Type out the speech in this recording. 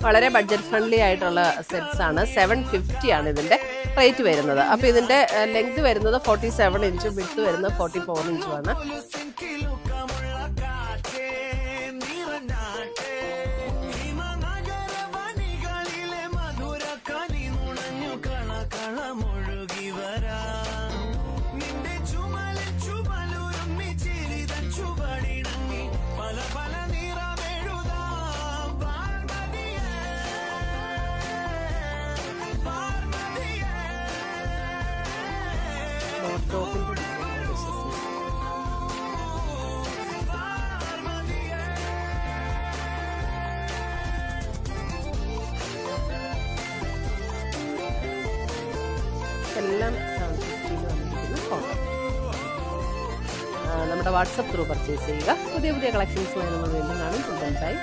വളരെ budget friendly ആയിട്ടുള്ള sets ആണ്. 750 ആണ് ഇതിൻ്റെ റേറ്റ് വരുന്നത്. അപ്പോൾ ഇതിൻ്റെ ലെങ്ത് വരുന്നത് 47 ഇഞ്ചും വിഡ്ത്ത് വരുന്നത് 44 ഇഞ്ചുമാണ്. എല്ലാം 750 വന്നിരിക്കുന്ന ഫോട്ടോ. നമ്മുടെ വാട്സപ്പ് ത്രൂ പർച്ചേസ് ചെയ്യുക. പുതിയ പുതിയ കളക്ഷൻസ് വരുന്നത് വീണ്ടും കാണും. ബൈ.